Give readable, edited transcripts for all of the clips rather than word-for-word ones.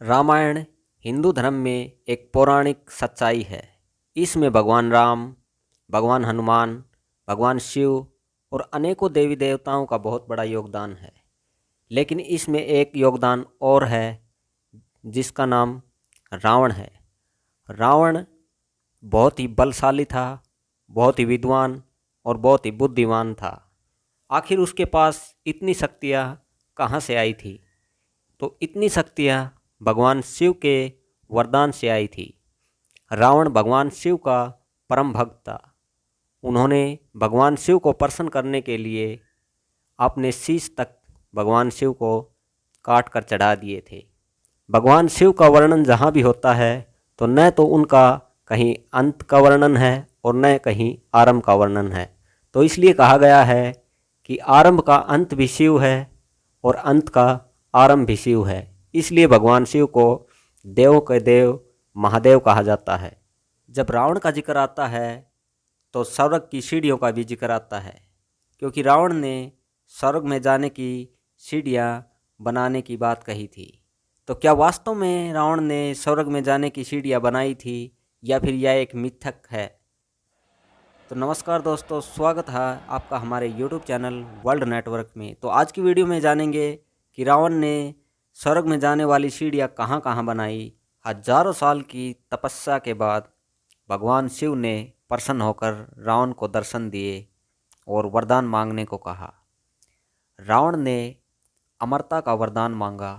रामायण हिंदू धर्म में एक पौराणिक सच्चाई है। इसमें भगवान राम, भगवान हनुमान, भगवान शिव और अनेकों देवी देवताओं का बहुत बड़ा योगदान है। लेकिन इसमें एक योगदान और है जिसका नाम रावण है। रावण बहुत ही बलशाली था, बहुत ही विद्वान और बहुत ही बुद्धिमान था। आखिर उसके पास इतनी शक्तियाँ कहाँ से आई थी? तो इतनी शक्तियाँ भगवान शिव के वरदान से आई थी। रावण भगवान शिव का परम भक्त था। उन्होंने भगवान शिव को प्रसन्न करने के लिए अपने शीश तक भगवान शिव को काट कर चढ़ा दिए थे। भगवान शिव का वर्णन जहाँ भी होता है तो न तो उनका कहीं अंत का वर्णन है और न कहीं आरंभ का वर्णन है। तो इसलिए कहा गया है कि आरंभ का अंत भी शिव है और अंत का आरंभ भी शिव है। इसलिए भगवान शिव को देवों के देव महादेव कहा जाता है। जब रावण का जिक्र आता है तो स्वर्ग की सीढ़ियों का भी जिक्र आता है, क्योंकि रावण ने स्वर्ग में जाने की सीढ़ियाँ बनाने की बात कही थी। तो क्या वास्तव में रावण ने स्वर्ग में जाने की सीढ़ियाँ बनाई थी या फिर यह एक मिथक है? तो नमस्कार दोस्तों, स्वागत है आपका हमारे YouTube चैनल वर्ल्ड नेटवर्क में। तो आज की वीडियो में जानेंगे कि रावण ने स्वर्ग में जाने वाली सीढ़ियाँ कहाँ कहाँ बनाई। हजारों साल की तपस्या के बाद भगवान शिव ने प्रसन्न होकर रावण को दर्शन दिए और वरदान मांगने को कहा। रावण ने अमरता का वरदान मांगा,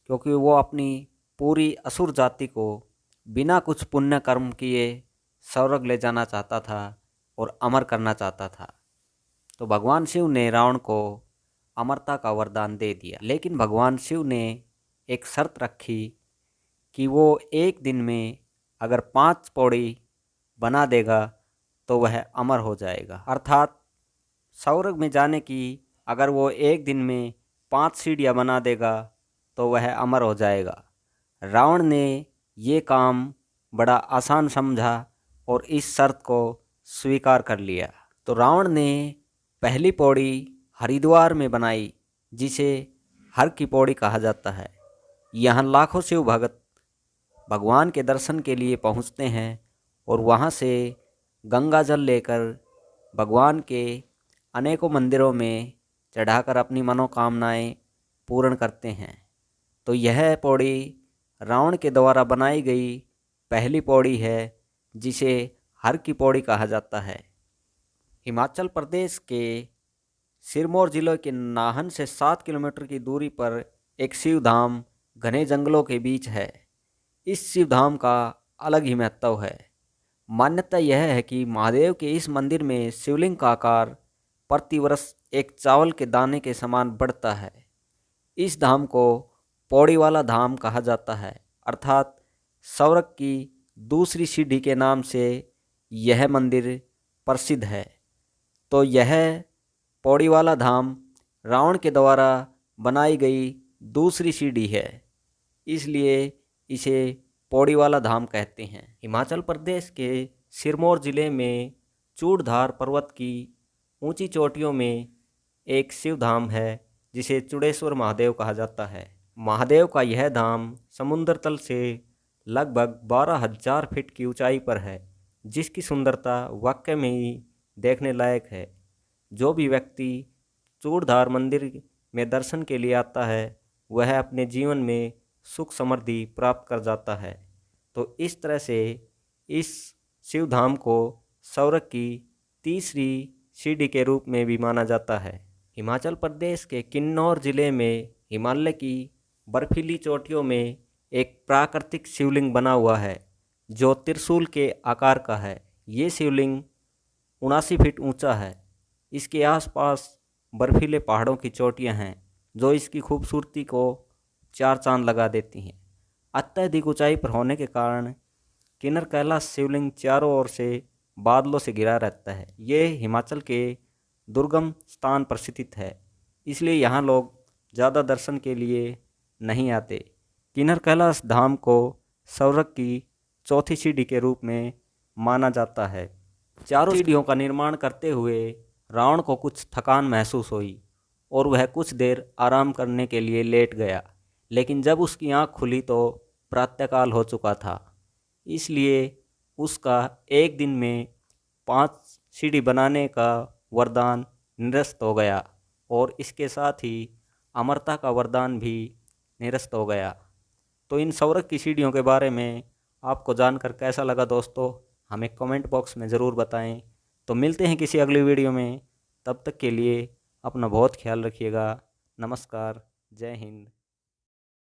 क्योंकि वो अपनी पूरी असुर जाति को बिना कुछ पुण्य कर्म किए स्वर्ग ले जाना चाहता था और अमर करना चाहता था। तो भगवान शिव ने रावण को अमरता का वरदान दे दिया। लेकिन भगवान शिव ने एक शर्त रखी कि वो एक दिन में अगर 5 पौड़ी बना देगा तो वह अमर हो जाएगा। अर्थात स्वर्ग में जाने की अगर वो एक दिन में 5 सीढ़ियाँ बना देगा तो वह अमर हो जाएगा। रावण ने ये काम बड़ा आसान समझा और इस शर्त को स्वीकार कर लिया। तो रावण ने पहली पौड़ी हरिद्वार में बनाई, जिसे हर की पौड़ी कहा जाता है। यहाँ लाखों शिव भक्त भगवान के दर्शन के लिए पहुँचते हैं और वहाँ से गंगा जल लेकर भगवान के अनेकों मंदिरों में चढ़ाकर अपनी मनोकामनाएं पूर्ण करते हैं। तो यह पौड़ी रावण के द्वारा बनाई गई पहली पौड़ी है, जिसे हर की पौड़ी कहा जाता है। हिमाचल प्रदेश के सिरमौर जिले के नाहन से 7 किलोमीटर की दूरी पर एक शिव धाम घने जंगलों के बीच है। इस शिव धाम का अलग ही महत्व है। मान्यता यह है कि महादेव के इस मंदिर में शिवलिंग का आकार प्रतिवर्ष एक चावल के दाने के समान बढ़ता है। इस धाम को पौड़ी वाला धाम कहा जाता है, अर्थात स्वर्ग की दूसरी सीढ़ी के नाम से यह मंदिर प्रसिद्ध है। तो यह पौड़ी वाला धाम रावण के द्वारा बनाई गई दूसरी सीढ़ी है, इसलिए इसे पौड़ी वाला धाम कहते हैं। हिमाचल प्रदेश के सिरमौर जिले में चूड़धार पर्वत की ऊंची चोटियों में एक शिव धाम है, जिसे चूड़ेश्वर महादेव कहा जाता है। महादेव का यह धाम समुद्र तल से लगभग 12,000 फीट की ऊंचाई पर है, जिसकी सुंदरता वाकई में ही देखने लायक है। जो भी व्यक्ति चूड़धार मंदिर में दर्शन के लिए आता है वह अपने जीवन में सुख समृद्धि प्राप्त कर जाता है। तो इस तरह से इस शिव धाम को स्वर्ग की तीसरी सीढ़ी के रूप में भी माना जाता है। हिमाचल प्रदेश के किन्नौर जिले में हिमालय की बर्फीली चोटियों में एक प्राकृतिक शिवलिंग बना हुआ है, जो त्रिशूल के आकार का है। ये शिवलिंग 79 फीट ऊंचा है। इसके आसपास बर्फीले पहाड़ों की चोटियां हैं, जो इसकी खूबसूरती को 4 चांद लगा देती हैं। अत्यधिक ऊंचाई पर होने के कारण किन्नर कैलाश शिवलिंग चारों ओर से बादलों से घिरा रहता है। ये हिमाचल के दुर्गम स्थान पर स्थित है, इसलिए यहाँ लोग ज़्यादा दर्शन के लिए नहीं आते। किन्नर कैलाश धाम को स्वर्ग की चौथी सीढ़ी के रूप में माना जाता है। चारों सीढ़ियों का निर्माण करते हुए रावण को कुछ थकान महसूस हुई और वह कुछ देर आराम करने के लिए लेट गया। लेकिन जब उसकी आँख खुली तो प्रातःकाल हो चुका था। इसलिए उसका एक दिन में 5 सीढ़ी बनाने का वरदान निरस्त हो गया और इसके साथ ही अमरता का वरदान भी निरस्त हो गया। तो इन स्वर्ग की सीढ़ियों के बारे में आपको जानकर कैसा लगा दोस्तों, हमें कमेंट बॉक्स में ज़रूर बताएं। तो मिलते हैं किसी अगली वीडियो में, तब तक के लिए अपना बहुत ख्याल रखिएगा। नमस्कार, जय हिंद।